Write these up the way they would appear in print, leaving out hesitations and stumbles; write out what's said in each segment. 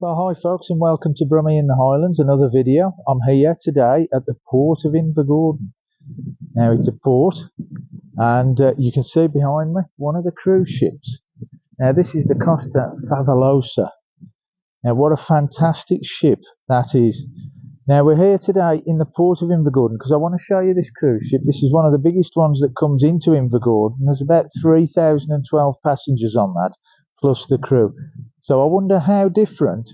Well, hi folks, and welcome to Brummie in the Highlands, another video. I'm here today at the port of Invergordon. Now it's a port, and you can see behind me one of the cruise ships. Now this is the Costa Favolosa. Now what a fantastic ship that is. Now we're here today in the port of Invergordon because I want to show you this cruise ship. This is one of the biggest ones that comes into Invergordon. There's about 3,012 passengers on that, plus the crew. So I wonder how different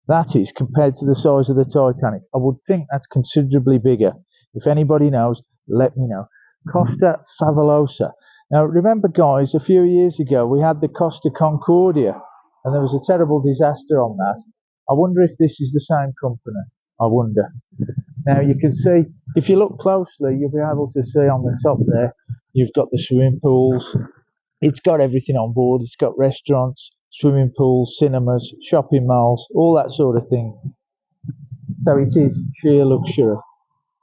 that is compared to the size of the Titanic. I would think that's considerably bigger. If anybody knows, let me know. Costa Favolosa. Now remember guys, a few years ago we had the Costa Concordia and there was a terrible disaster on that. I wonder if this is the same company. I wonder. Now you can see, if you look closely, you'll be able to see on the top there, you've got the swimming pools. It's got everything on board. It's got restaurants, swimming pools, cinemas, shopping malls, all that sort of thing. So it is sheer luxury.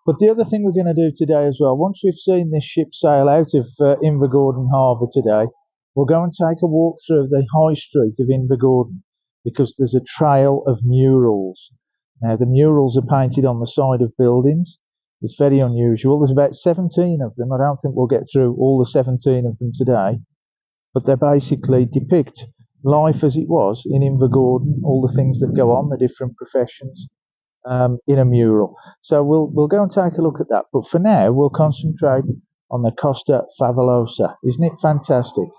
But the other thing we're going to do today as well, once we've seen this ship sail out of Invergordon Harbour today, we'll go and take a walk through the high street of Invergordon because there's a trail of murals. Now the murals are painted on the side of buildings. It's very unusual. There's about 17 of them. I don't think we'll get through all the 17 of them today. But they basically depict life as it was in Invergordon, all the things that go on, the different professions in a mural. So we'll go and take a look at that. But for now, we'll concentrate on the Costa Favolosa. Isn't it fantastic?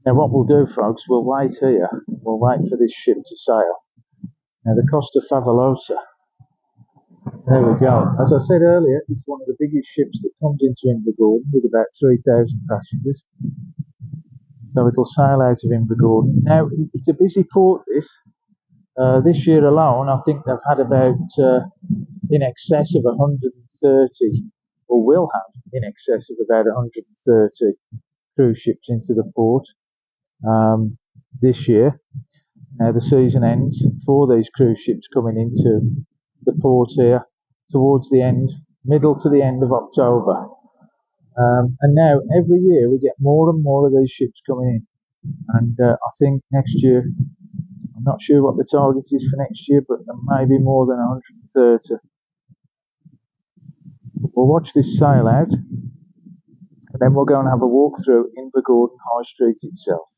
Now what we'll do, folks, we'll wait here. We'll wait for this ship to sail. Now the Costa Favolosa. There we go. As I said earlier, it's one of the biggest ships that comes into Invergordon with about 3,000 passengers. So it'll sail out of Invergordon. Now, it's a busy port, this. This year alone, I think they've had about in excess of 130, or will have in excess of about 130 cruise ships into the port this year. Now, the season ends for these cruise ships coming into the port here towards the end, middle to the end of October. And now every year we get more and more of these ships coming in. And I think next year, I'm not sure what the target is for next year, but there may be more than 130. We'll watch this sail out, and then we'll go and have a walk through Invergordon High Street itself.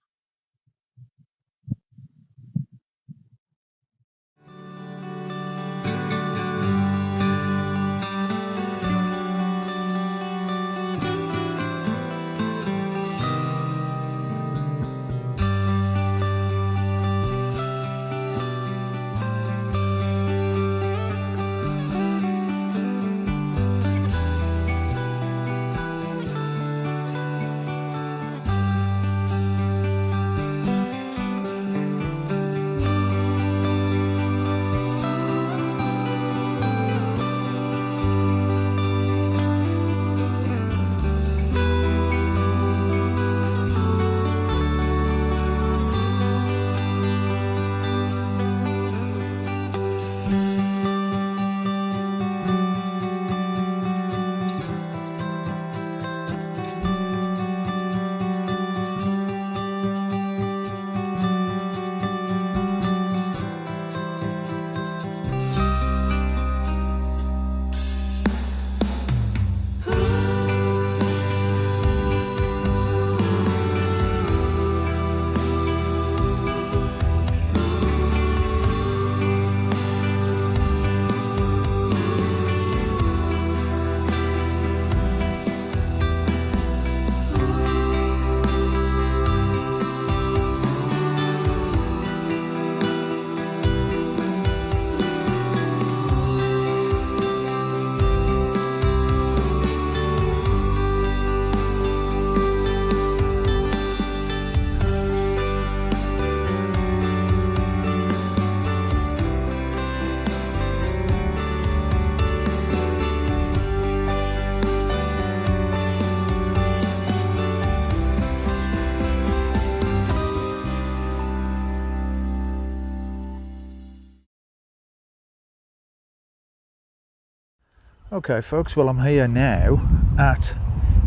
Okay folks, well I'm here now at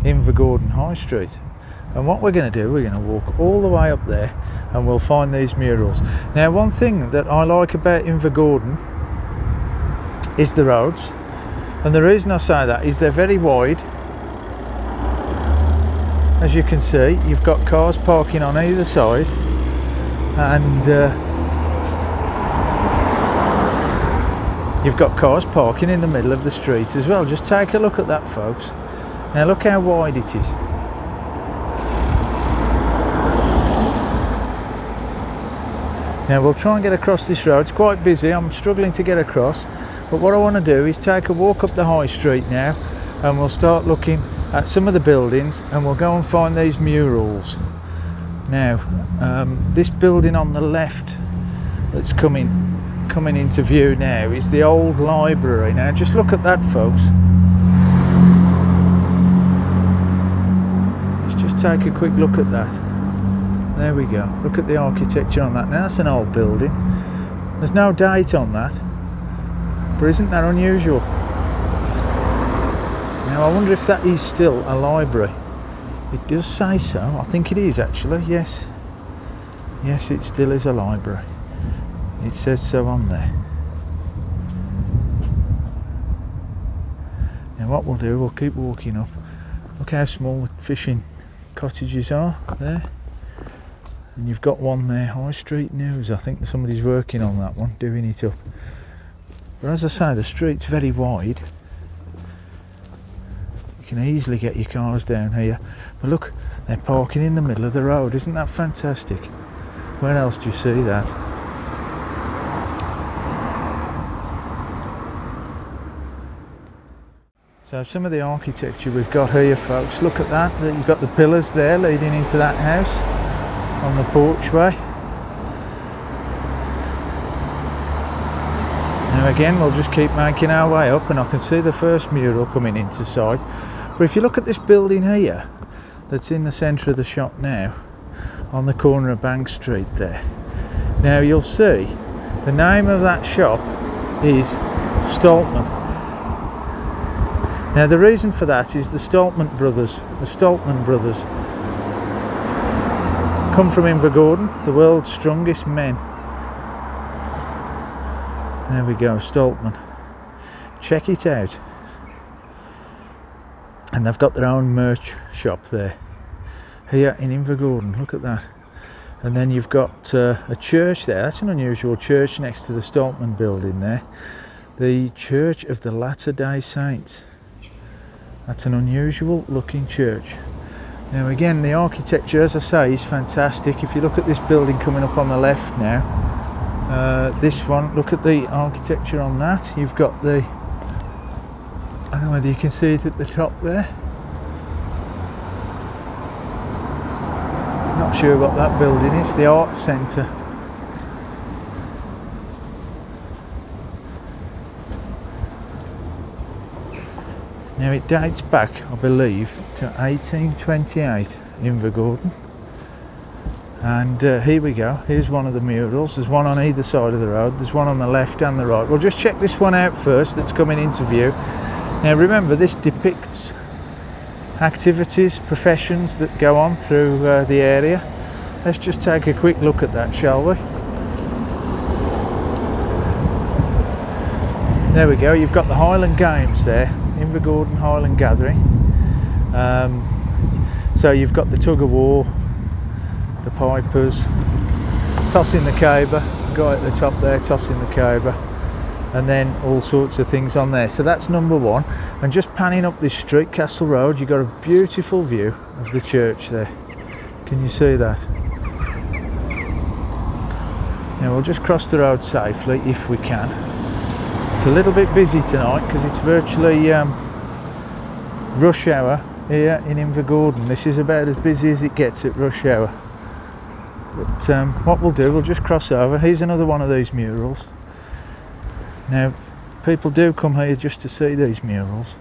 Invergordon High Street, and what we're going to do, we're going to walk all the way up there and we'll find these murals. Now, one thing that I like about Invergordon is the roads, and the reason I say that is they're very wide. As you can see, you've got cars parking on either side, and you've got cars parking in the middle of the street as well. Just take a look at that, folks. Now look how wide it is. Now we'll try and get across this road. It's quite busy, I'm struggling to get across, but what I want to do is take a walk up the high street now, and we'll start looking at some of the buildings, and we'll go and find these murals. Now this building on the left that's coming into view now is the old library. Now just look at that, folks. Let's just take a quick look at that. There we go. Look at the architecture on that. Now that's an old building. There's no date on that, but isn't that unusual? Now I wonder if that is still a library. It does say so. I think it is actually, yes. Yes, it still is a library. It says so on there. Now what we'll do, we'll keep walking up. Look how small the fishing cottages are there. And you've got one there, High Street News. I think somebody's working on that one, doing it up. But as I say, the street's very wide. You can easily get your cars down here. But look, they're parking in the middle of the road. Isn't that fantastic? Where else do you see that? So some of the architecture we've got here, folks. Look at that. You've got the pillars there leading into that house on the porchway. Now again, we'll just keep making our way up, and I can see the first mural coming into sight. But if you look at this building here that's in the centre of the shop now, on the corner of Bank Street there, now you'll see the name of that shop is Stoltman. Now the reason for that is the Stoltman brothers come from Invergordon, the world's strongest men. There we go, Stoltman. Check it out. And they've got their own merch shop there, here in Invergordon. Look at that. And then you've got a church there. That's an unusual church next to the Stoltman building there. The Church of the Latter-day Saints. That's an unusual looking church. Now again, the architecture, as I say, is fantastic. If you look at this building coming up on the left now, this one, look at the architecture on that. You've got the, I don't know whether you can see it at the top there. Not sure what that building is, the Arts Centre. Now it dates back, I believe, to 1828, Invergordon. And here we go, here's one of the murals. There's one on either side of the road, there's one on the left and the right. We'll just check this one out first that's coming into view. Now remember, this depicts activities, professions that go on through the area. Let's just take a quick look at that, shall we? There we go, you've got the Highland Games there. Invergordon Highland Gathering. So you've got the tug of war, the pipers, tossing the caber, guy at the top there tossing the caber, and then all sorts of things on there. So that's number one. And just panning up this street, Castle Road, you've got a beautiful view of the church there. Can you see that? Now we'll just cross the road safely if we can. It's a little bit busy tonight because it's virtually rush hour here in Invergordon. This is about as busy as it gets at rush hour. But what we'll do, we'll just cross over. Here's another one of these murals. Now, people do come here just to see these murals.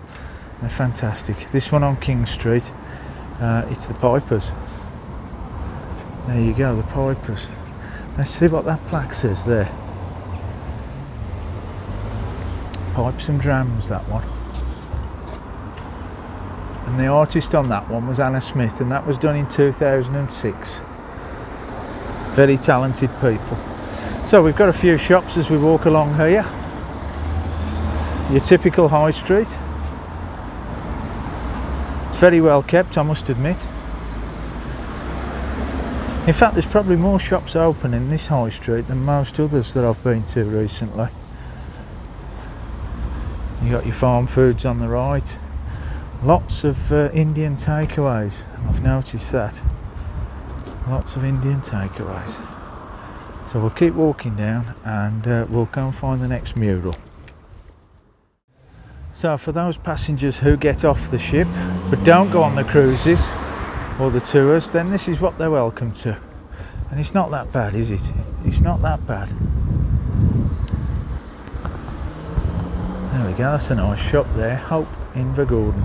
They're fantastic. This one on King Street, it's the pipers. There you go, the pipers. Let's see what that plaque says there. Pipes and drams, that one. And the artist on that one was Anna Smith, and that was done in 2006. Very talented people. So we've got a few shops as we walk along here. Your typical high street. It's very well kept, I must admit. In fact, there's probably more shops open in this high street than most others that I've been to recently. You got your farm foods on the right. Lots of Indian takeaways. I've noticed that. Lots of Indian takeaways. So we'll keep walking down and we'll go and find the next mural. So for those passengers who get off the ship but don't go on the cruises or the tours, then this is what they're welcome to. And it's not that bad, is it? It's not that bad. There we go, that's a nice shop there. Hope Invergordon.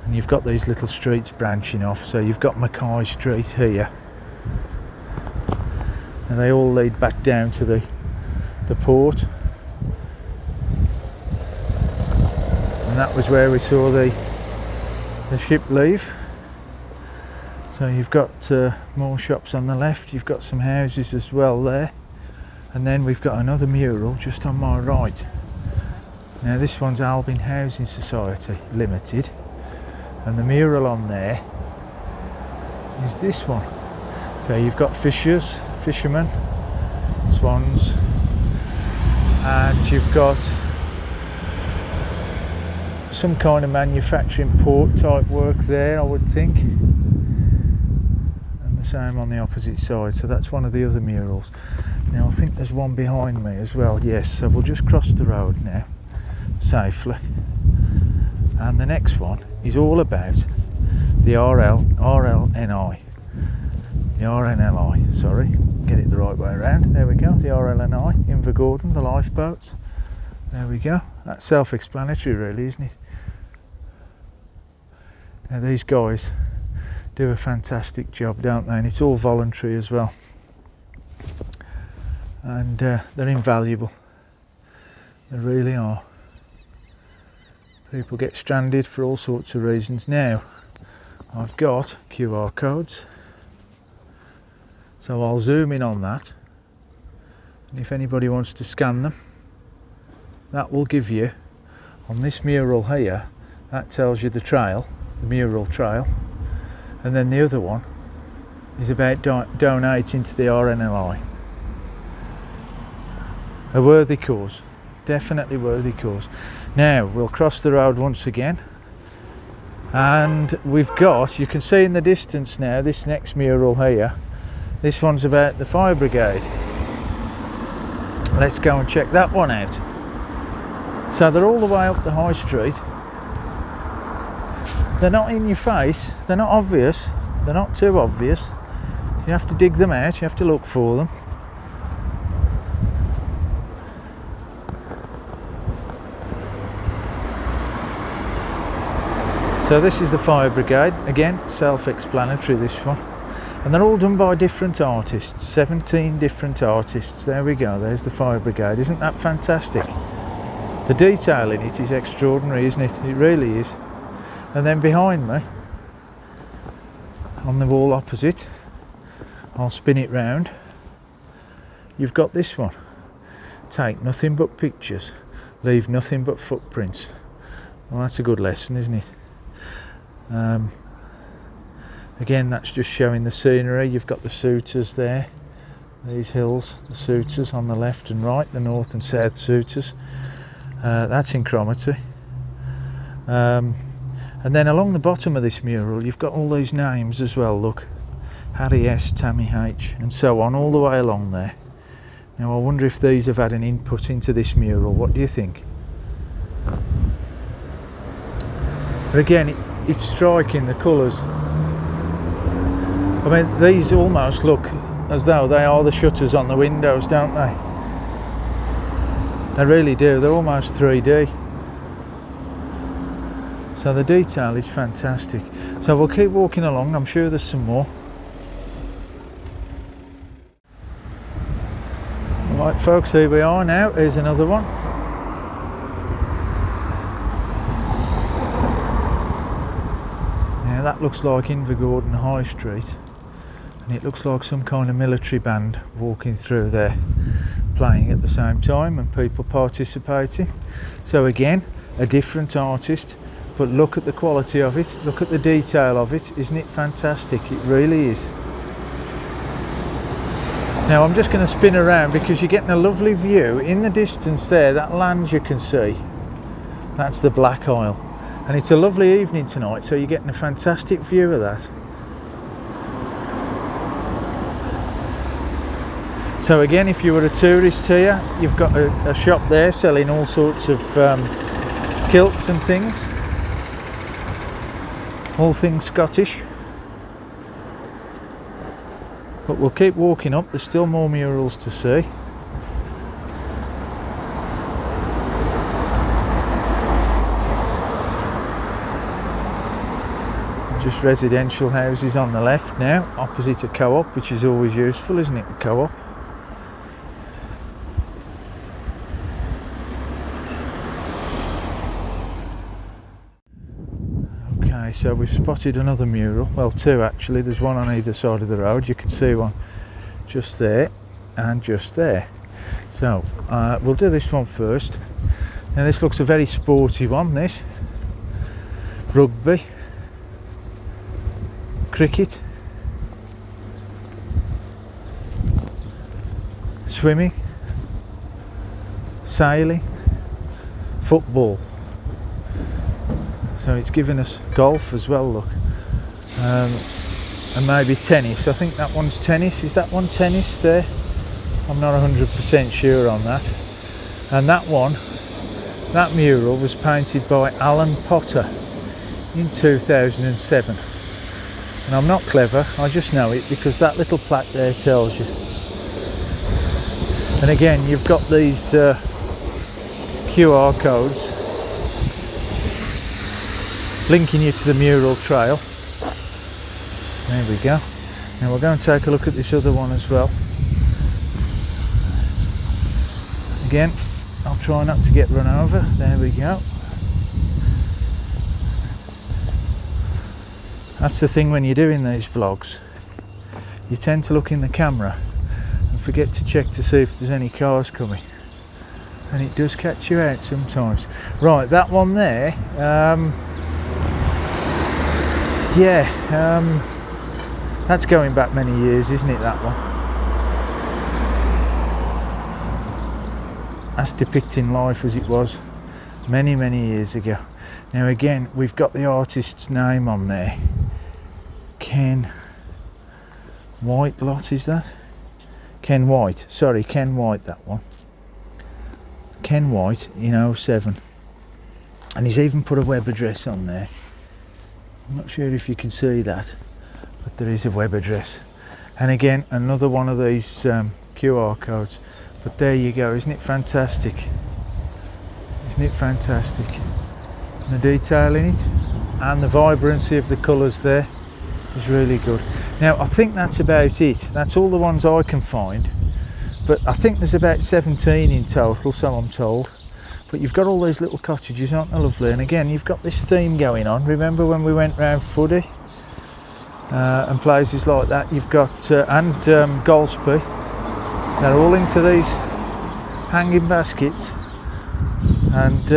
And you've got these little streets branching off. So you've got Mackay Street here. And they all lead back down to the port. And that was where we saw the ship leave. So you've got more shops on the left, you've got some houses as well there, and then we've got another mural just on my right. Now this one's Albin Housing Society Limited, and the mural on there is this one. So you've got fishers, fishermen, swans, and you've got some kind of manufacturing port type work there, I would think. The same on the opposite side, so that's one of the other murals. Now I think there's one behind me as well. Yes, so we'll just cross the road now safely, and the next one is all about the RLNI, sorry, get it the right way around. There we go, the RLNI, Invergordon, the lifeboats. There we go, that's self-explanatory really, isn't it? Now these guys do a fantastic job, don't they? And it's all voluntary as well, and they're invaluable. They really are. People get stranded for all sorts of reasons. Now I've got QR codes, so I'll zoom in on that, and if anybody wants to scan them, that will give you, on this mural here, that tells you the trail, the mural trail. And then the other one is about donating to the RNLI. A worthy cause, definitely worthy cause. Now we'll cross the road once again, and we've got, you can see in the distance now, this next mural here, this one's about the fire brigade. Let's go and check that one out. So they're all the way up the high street. They're not in your face, they're not obvious, they're not too obvious. So you have to dig them out, you have to look for them. So this is the fire brigade, again self-explanatory this one. And they're all done by different artists, 17 different artists. There we go, there's the fire brigade, isn't that fantastic? The detail in it is extraordinary, isn't it? It really is. And then behind me, on the wall opposite, I'll spin it round, you've got this one. Take nothing but pictures, leave nothing but footprints. Well, that's a good lesson, isn't it? Again, that's just showing the scenery. You've got the Souters there, these hills, the Souters on the left and right, the north and south Souters. That's in Cromarty. And then along the bottom of this mural you've got all these names as well, look. Harry S, Tammy H, and so on, all the way along there. Now I wonder if these have had an input into this mural, what do you think? But again, it's striking, the colours. I mean, these almost look as though they are the shutters on the windows, don't they? They really do, they're almost 3D. So the detail is fantastic. So we'll keep walking along, I'm sure there's some more. Right folks, here we are now, here's another one. Now that looks like Invergordon High Street, and it looks like some kind of military band walking through there, playing at the same time and people participating. So again, a different artist, but look at the quality of it, look at the detail of it. Isn't it fantastic? It really is. Now I'm just going to spin around because you're getting a lovely view in the distance there. That land you can see, that's the Black Isle, and it's a lovely evening tonight, so you're getting a fantastic view of that. So again, if you were a tourist here, you've got a shop there selling all sorts of kilts and things, all things Scottish. But we'll keep walking up, there's still more murals to see. Just residential houses on the left now, opposite a co-op, which is always useful, isn't it, the co-op? Okay, so we've spotted another mural, well two actually, there's one on either side of the road. You can see one just there and just there. So we'll do this one first. Now this looks a very sporty one, this. Rugby, cricket, swimming, sailing, football. So it's given us golf as well, look, and maybe tennis. I think that one's tennis. Is that one tennis there? I'm not 100% sure on that. And that one, that mural was painted by Alan Potter in 2007. And I'm not clever, I just know it because that little plaque there tells you. And again, you've got these QR codes linking you to the mural trail. There we go. Now we'll go and take a look at this other one as well. Again, I'll try not to get run over. There we go. That's the thing when you're doing these vlogs. You tend to look in the camera and forget to check to see if there's any cars coming. And it does catch you out sometimes. Right, that one there, that's going back many years, isn't it, that one? That's depicting life as it was many, many years ago. Now again, we've got the artist's name on there. Ken Whitelott, is that? Ken White, sorry, Ken White, that one. Ken White in 07. And he's even put a web address on there. I'm not sure if you can see that, but there is a web address. And again, another one of these QR codes. But there you go, isn't it fantastic? Isn't it fantastic? And the detail in it and the vibrancy of the colours there is really good. Now I think that's about it. That's all the ones I can find. But I think there's about 17 in total, so I'm told. But you've got all these little cottages, aren't they lovely? And again, you've got this theme going on. Remember when we went round Fuddy and places like that? You've got, and Golspie. They're all into these hanging baskets and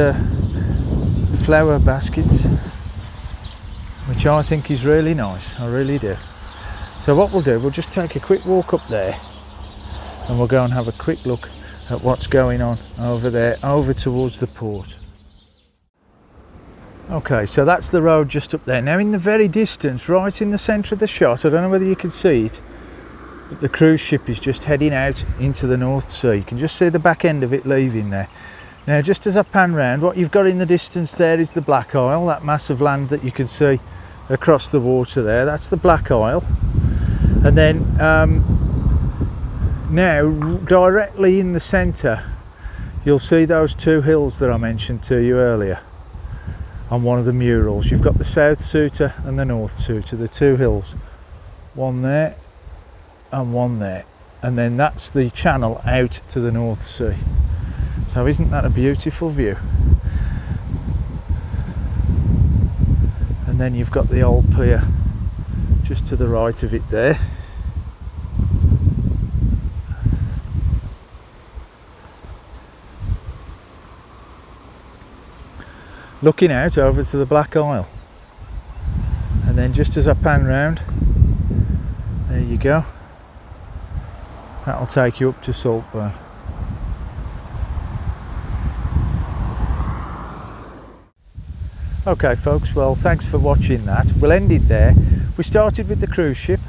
flower baskets, which I think is really nice. I really do. So what we'll do, we'll just take a quick walk up there and we'll go and have a quick look at what's going on over there, over towards the port. Okay, so that's the road just up there. Now in the very distance, right in the centre of the shot, I don't know whether you can see it, but the cruise ship is just heading out into the North Sea. You can just see the back end of it leaving there. Now just as I pan round, what you've got in the distance there is the Black Isle, that mass of land that you can see across the water there. That's the Black Isle. And then now directly in the centre you'll see those two hills that I mentioned to you earlier on one of the murals. You've got the South Sutor and the North Sutor, the two hills, one there and one there, and then that's the channel out to the North Sea. So isn't that a beautiful view? and then you've got the old pier just to the right of it there. Looking out over to the Black Isle, and then just as I pan round, there you go, that'll take you up to Saltburn. Okay folks, well thanks for watching that. We'll end it there. We started with the cruise ship,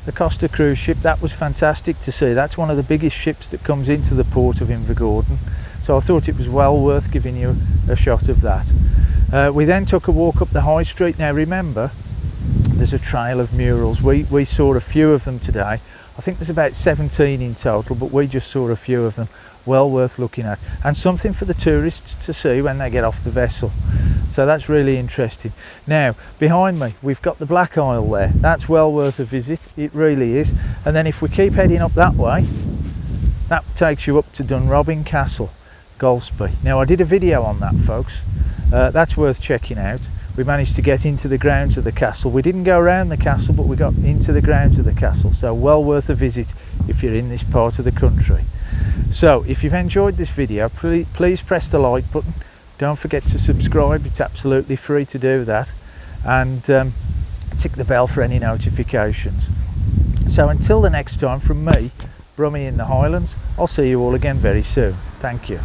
the Costa cruise ship. That was fantastic to see. That's one of the biggest ships that comes into the port of Invergordon, so I thought it was well worth giving you a shot of that. We then took a walk up the high street. Now remember, there's a trail of murals. We saw a few of them today. I think there's about 17 in total, but we just saw a few of them. Well worth looking at, and something for the tourists to see when they get off the vessel. So that's really interesting. Now behind me we've got the Black Isle there. That's well worth a visit, it really is. And then if we keep heading up that way, that takes you up to Dunrobin Castle, Golspie. Now I did a video on that folks, that's worth checking out. We managed to get into the grounds of the castle. We didn't go around the castle, but we got into the grounds of the castle, so well worth a visit if you're in this part of the country. So if you've enjoyed this video, please press the like button. Don't forget to subscribe, it's absolutely free to do that, and tick the bell for any notifications. So until the next time, from me, Brummy in the Highlands, I'll see you all again very soon. Thank you.